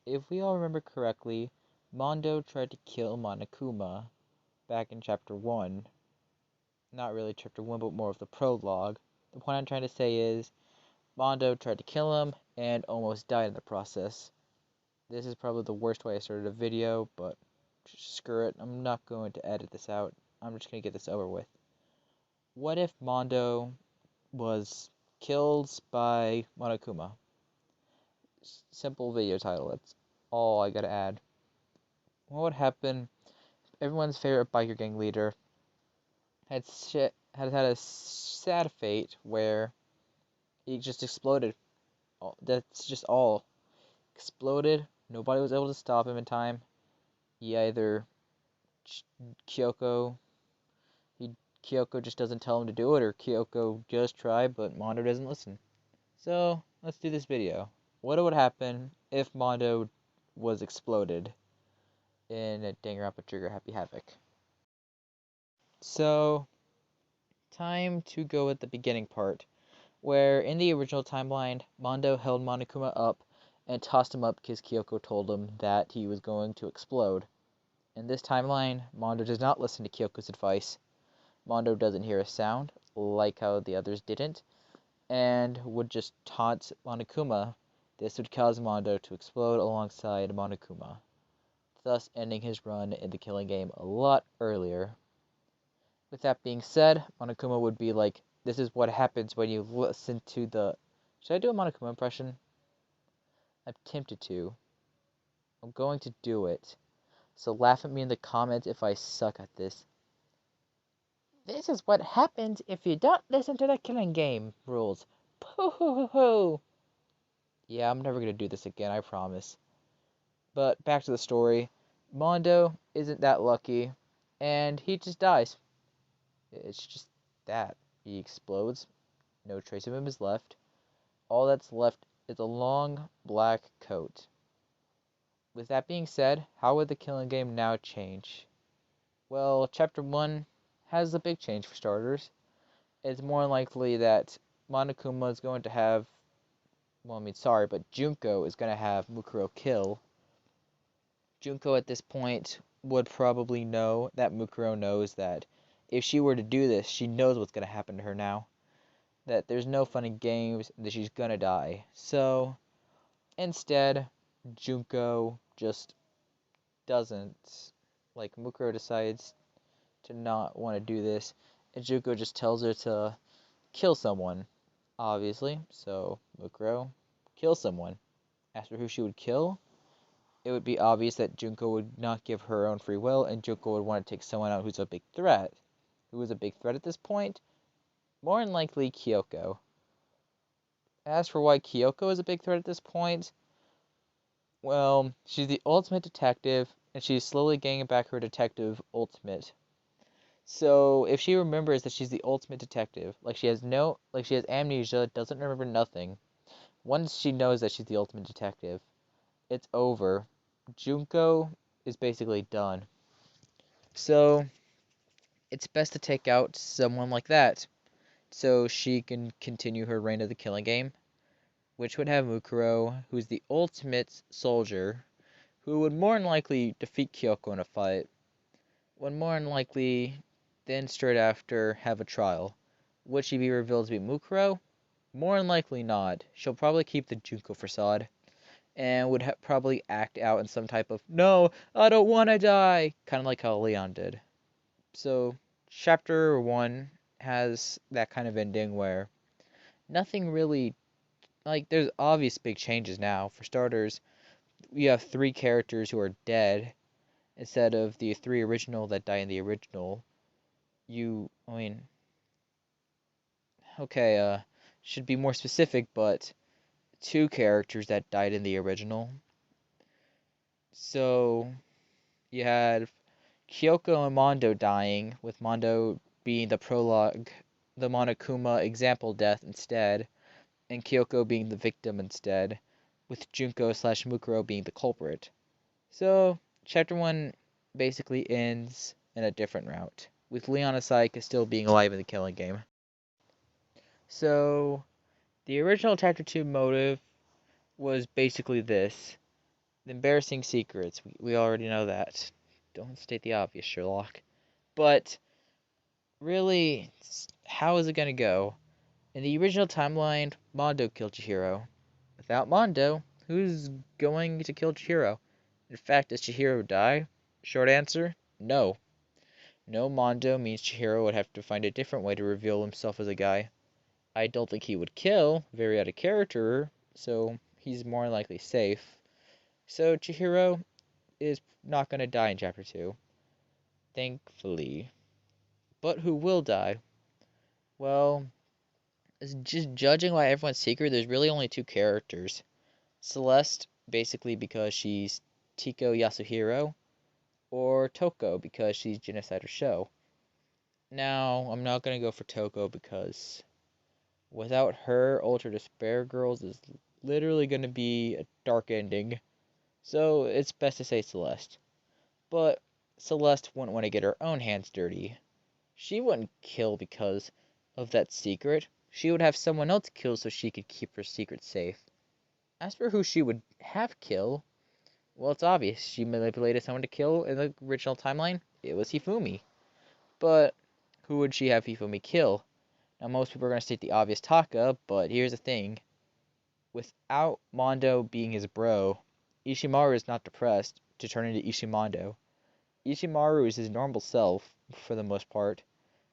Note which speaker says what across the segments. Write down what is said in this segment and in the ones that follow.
Speaker 1: If we all remember correctly, Mondo tried to kill Monokuma back in chapter 1. Not really chapter 1, but more of the prologue. The point I'm trying to say is Mondo tried to kill him and almost died in the process. This is probably the worst way I started a video, but screw it. I'm not going to edit this out. I'm just going to get this over with. What if Mondo was killed by Monokuma? Simple video title. That's all I gotta add. What would happen? Everyone's favorite biker gang leader had a sad fate where he just exploded. That's just all. Exploded. Nobody was able to stop him in time. He either Kyoko Kyoko just doesn't tell him to do it, or Kyoko does try, but Mondo doesn't listen. So let's do this video. What would happen if Mondo was exploded in a Danganronpa Trigger Happy Havoc? So time to go at the beginning part, where in the original timeline, Mondo held Monokuma up and tossed him up because Kyoko told him that he was going to explode. In this timeline, Mondo does not listen to Kyoko's advice. Mondo doesn't hear a sound, like how the others didn't, and would just taunt Monokuma. This would cause Mondo to explode alongside Monokuma, thus ending his run in the killing game a lot earlier. With that being said, Monokuma would be like, this is what happens when you listen to the... Should I do a Monokuma impression? I'm tempted to. I'm going to do it. So laugh at me in the comments if I suck at this. This is what happens if you don't listen to the killing game rules. Pooh. Yeah, I'm never gonna do this again, I promise. But back to the story. Mondo isn't that lucky, and he just dies. It's just that. He explodes. No trace of him is left. All that's left is a long black coat. With that being said, how would the killing game now change? Well, chapter 1 has a big change for starters. It's more likely that Monokuma is going to have, but Junko is going to have Mukuro kill. Junko at this point would probably know that Mukuro knows that if she were to do this, she knows what's going to happen to her now. That there's no fun in games, that she's going to die. So, instead, Junko just doesn't. Like, Mukuro decides to not want to do this, and Junko just tells her to kill someone, obviously. So, Mukuro kills someone. As for who she would kill, it would be obvious that Junko would not give her own free will, and Junko would want to take someone out who's a big threat. Who is a big threat at this point? More than likely, Kyoko. As for why Kyoko is a big threat at this point, well, she's the ultimate detective, and she's slowly gaining back her detective ultimate. So if she remembers that she's the ultimate detective, like she has amnesia, doesn't remember nothing. Once she knows that she's the ultimate detective, it's over. Junko is basically done. So it's best to take out someone like that, so she can continue her reign of the killing game, which would have Mukuro, who's the ultimate soldier, who would more than likely defeat Kyoko in a fight, would more than likely then straight after have a trial. Would she be revealed to be Mukuro? More than likely not. She'll probably keep the Junko facade, and would probably act out in some type of, no, I don't want to die, kind of like how Leon did. So, chapter 1 has that kind of ending where nothing really, like, there's obvious big changes now. For starters, you have 3 characters who are dead instead of the 3 original that die in the original. Okay, should be more specific, but 2 characters that died in the original. So, you had Kyoko and Mondo dying, with Mondo being the prologue, the Monokuma example death instead, and Kyoko being the victim instead, with Junko/Mukuro being the culprit. So, chapter 1 basically ends in a different route, with Leon Asayaka still being alive in the killing game. So, the original chapter 2 motive was basically this. Embarrassing secrets. We already know that. Don't state the obvious, Sherlock. But really, how is it gonna go? In the original timeline, Mondo killed Chihiro. Without Mondo, who's going to kill Chihiro? In fact, does Chihiro die? Short answer, no. No Mondo means Chihiro would have to find a different way to reveal himself as a guy. I don't think he would kill, very out of character, so he's more likely safe. So Chihiro is not going to die in Chapter 2, thankfully. But who will die? Well, just judging by everyone's secret, there's really only two characters. Celeste, basically because she's Tiko Yasuhiro, or Toko because she's Genocide Show. Now, I'm not going to go for Toko because without her, Ultra Despair Girls is literally going to be a dark ending. So it's best to say Celeste. But Celeste wouldn't want to get her own hands dirty. She wouldn't kill because of that secret. She would have someone else kill so she could keep her secret safe. As for who she would have kill, well, it's obvious. She manipulated someone to kill in the original timeline. It was Hifumi. But who would she have Hifumi kill? Now, most people are going to state the obvious Taka, but here's the thing. Without Mondo being his bro, Ishimaru is not depressed to turn into Ishimondo. Ishimaru is his normal self, for the most part.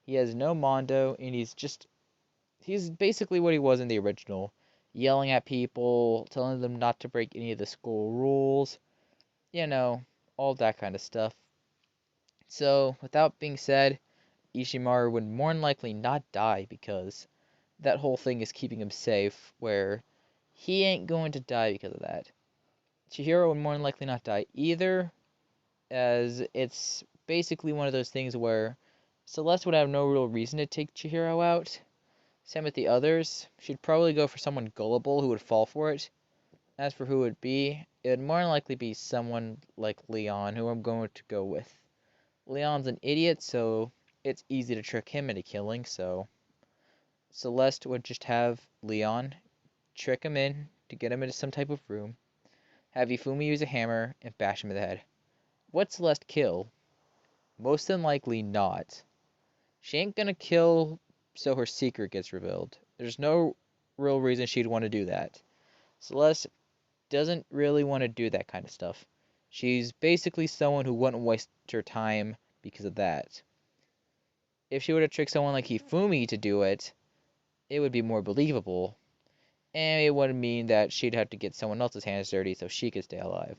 Speaker 1: He has no Mondo, and he's basically what he was in the original. Yelling at people, telling them not to break any of the school rules, you know, all that kind of stuff. So, without being said, Ishimaru would more than likely not die because that whole thing is keeping him safe, where he ain't going to die because of that. Chihiro would more than likely not die either, as it's basically one of those things where Celeste would have no real reason to take Chihiro out. Same with the others. She'd probably go for someone gullible who would fall for it. As for who it would be, it would more than likely be someone like Leon, who I'm going to go with. Leon's an idiot, so it's easy to trick him into killing, so Celeste would just have Leon trick him in to get him into some type of room, have Ifumi use a hammer, and bash him in the head. Would Celeste kill? Most than likely not. She ain't gonna kill so her secret gets revealed. There's no real reason she'd want to do that. Celeste doesn't really want to do that kind of stuff. She's basically someone who wouldn't waste her time because of that. If she were to trick someone like Hifumi to do it, it would be more believable, and it would mean that she'd have to get someone else's hands dirty so she could stay alive.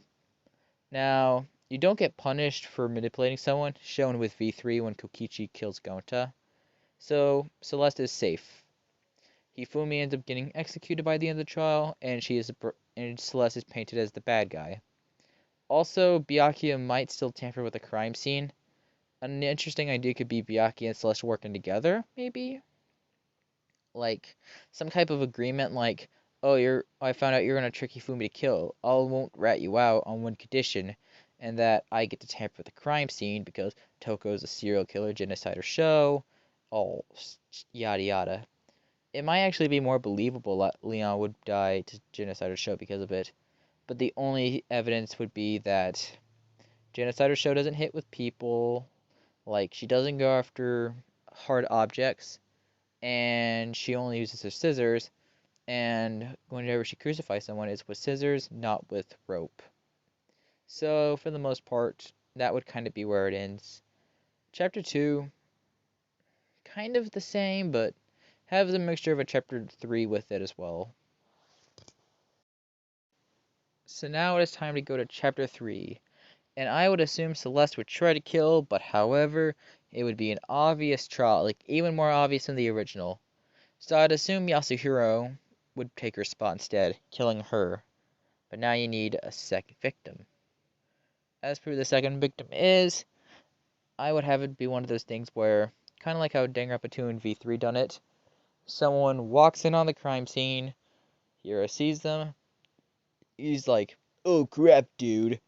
Speaker 1: Now, you don't get punished for manipulating someone, shown with V3 when Kokichi kills Gonta, so Celeste is safe. Hifumi ends up getting executed by the end of the trial, and Celeste is painted as the bad guy. Also, Byakuya might still tamper with the crime scene. An interesting idea could be Byakuya and Celeste working together, maybe? Like, some type of agreement like, oh, I found out you're gonna trick Hifumi to kill. I won't rat you out on one condition, and that I get to tamper with the crime scene because Toko's a serial killer, genocider show, all yada yada. It might actually be more believable that Leon would die to genocider show because of it, but the only evidence would be that genocider show doesn't hit with people, like she doesn't go after hard objects, and she only uses her scissors, and whenever she crucifies someone, it's with scissors, not with rope. So, for the most part, that would kind of be where it ends. Chapter 2, kind of the same, but has a mixture of a chapter 3 with it as well. So now it is time to go to chapter 3, and I would assume Celeste would try to kill, but however, it would be an obvious trial, like even more obvious than the original. So I'd assume Yasuhiro would take her spot instead, killing her. But now you need a second victim. As for who the second victim is, I would have it be one of those things where, kind of like how Danganronpa 2 and V3 done it, someone walks in on the crime scene, Hiro sees them, he's like, oh crap, dude.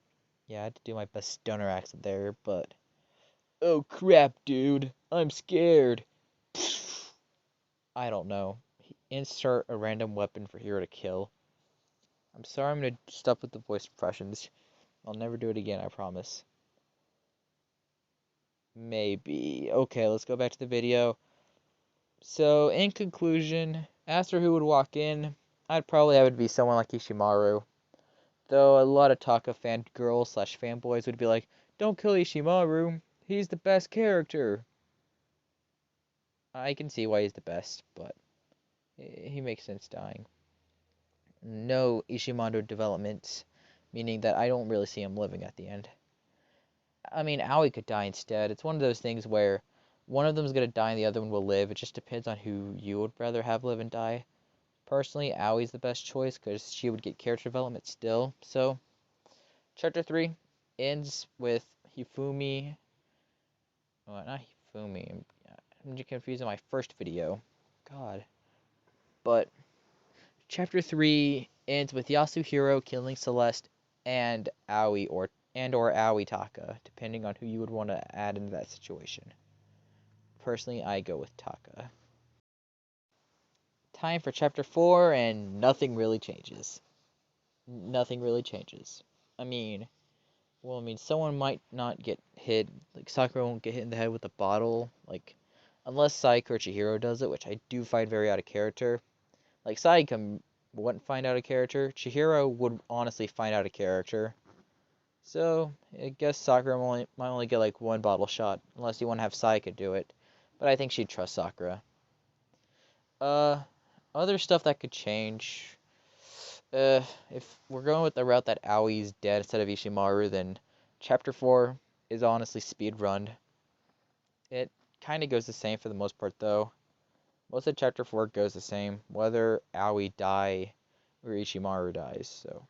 Speaker 1: Yeah, I had to do my best stoner accent there, but, oh crap, dude, I'm scared. I don't know. Insert a random weapon for Hiro to kill. I'm sorry, I'm gonna stop with the voice impressions. I'll never do it again, I promise. Maybe. Okay, let's go back to the video. So, in conclusion, as for who would walk in, I'd probably have it be someone like Ishimaru. Though a lot of Taka fangirls slash fanboys would be like, don't kill Ishimaru, he's the best character. I can see why he's the best, but he makes sense dying. No Ishimaru development, meaning that I don't really see him living at the end. I mean, Aoi could die instead. It's one of those things where one of them is going to die and the other one will live. It just depends on who you would rather have live and die. Personally, Aoi's the best choice because she would get character development still. So, Chapter 3 ends with Hifumi. Well, not Hifumi. I'm confusing my first video. God. But Chapter 3 ends with Yasuhiro killing Celeste and Aoi or Aoi Taka, depending on who you would want to add into that situation. Personally, I go with Taka. Time for Chapter 4, and nothing really changes. Nothing really changes. I mean, someone might not get hit, like Sakura won't get hit in the head with a bottle, like, unless Saika or Chihiro does it, which I do find very out of character. Like, Saika wouldn't find out of character, Chihiro would honestly find out of character. So, I guess Sakura might only get like one bottle shot, unless you want to have Saika do it. But I think she'd trust Sakura. Other stuff that could change. If we're going with the route that Aoi's dead instead of Ishimaru, then Chapter 4 is honestly speed run. It kind of goes the same for the most part, though. Most of Chapter 4 goes the same, whether Aoi die or Ishimaru dies, so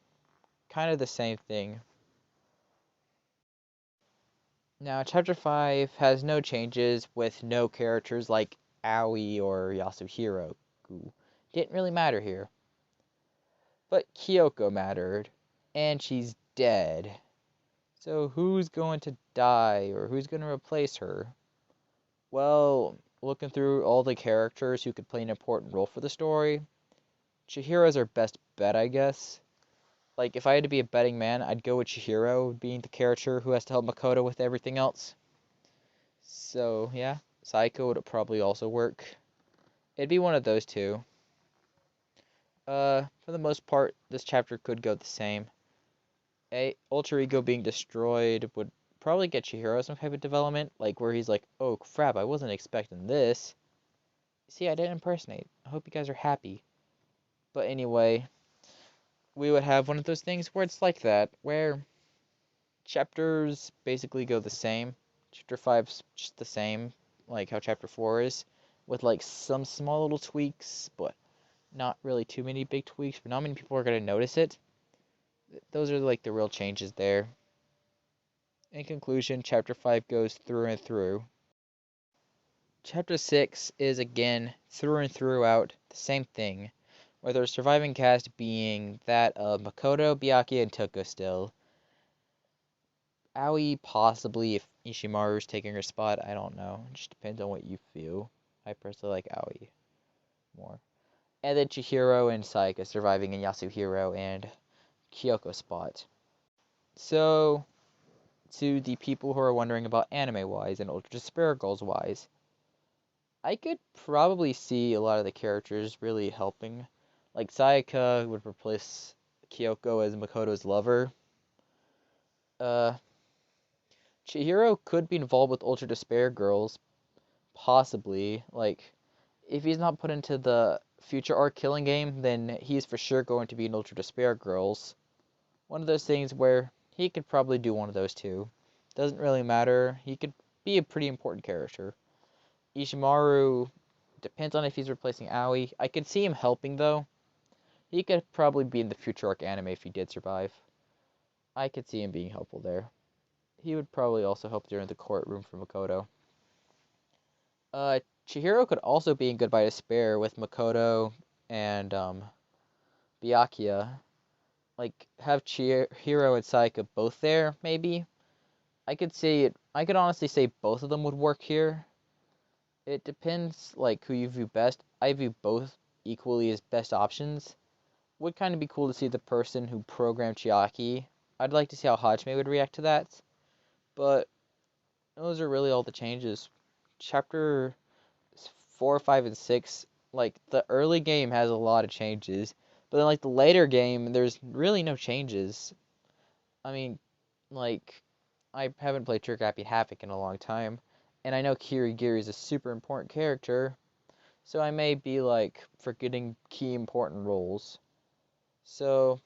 Speaker 1: kind of the same thing. Now, Chapter 5 has no changes with no characters like Aoi or Yasuhiro, who didn't really matter here. But Kyoko mattered, and she's dead. So who's going to die, or who's going to replace her? Well, looking through all the characters who could play an important role for the story, Chihira's our best bet, I guess. Like, if I had to be a betting man, I'd go with Chihiro being the character who has to help Makoto with everything else. So, yeah, Saiko would probably also work. It'd be one of those two. For the most part, this chapter could go the same. Ultra Ego being destroyed would probably get Chihiro some type of development, like where he's like, oh crap, I wasn't expecting this. See, I didn't impersonate. I hope you guys are happy. But anyway, we would have one of those things where it's like that, where chapters basically go the same. Chapter 5's just the same, like how Chapter 4 is, with like some small little tweaks, but not really too many big tweaks, but not many people are going to notice it. Those are like the real changes there. In conclusion, Chapter 5 goes through and through. Chapter 6 is again, through and throughout, the same thing, with our surviving cast being that of Makoto, Byakuya, and Toko still. Aoi possibly if Ishimaru's taking her spot, I don't know. It just depends on what you feel. I personally like Aoi more. And then Chihiro and Saika surviving in Yasuhiro and Kyoko's spot. So, to the people who are wondering about anime-wise and Ultra Despair Girls-wise, I could probably see a lot of the characters really helping. Like, Sayaka would replace Kyoko as Makoto's lover. Uh, Chihiro could be involved with Ultra Despair Girls, possibly. Like, if he's not put into the future arc killing game, then he's for sure going to be in Ultra Despair Girls. One of those things where he could probably do one of those two. Doesn't really matter. He could be a pretty important character. Ishimaru depends on if he's replacing Aoi. I could see him helping though. He could probably be in the future arc anime if he did survive. I could see him being helpful there. He would probably also help during the courtroom for Makoto. Chihiro could also be in Goodbye Despair with Makoto and Byakuya. Like, have Chihiro and Saika both there, maybe? I could see it. I could honestly say both of them would work here. It depends, like, who you view best. I view both equally as best options. would kind of be cool to see the person who programmed Chiaki. I'd like to see how Hajime would react to that. But those are really all the changes. Chapter 4, 5, and 6, like, the early game has a lot of changes. But then, like, the later game, there's really no changes. I mean, like, I haven't played Trigger Happy Havoc in a long time. And I know Kirigiri is a super important character. So I may be, like, forgetting key important roles. So,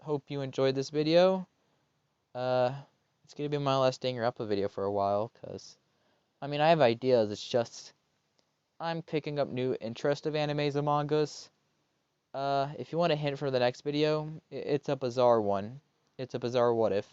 Speaker 1: hope you enjoyed this video. It's gonna be my last Danganronpa video for a while, because, I mean, I have ideas, it's just, I'm picking up new interest of animes and mangas. If you want a hint for the next video, it's a bizarre one. It's a bizarre what if.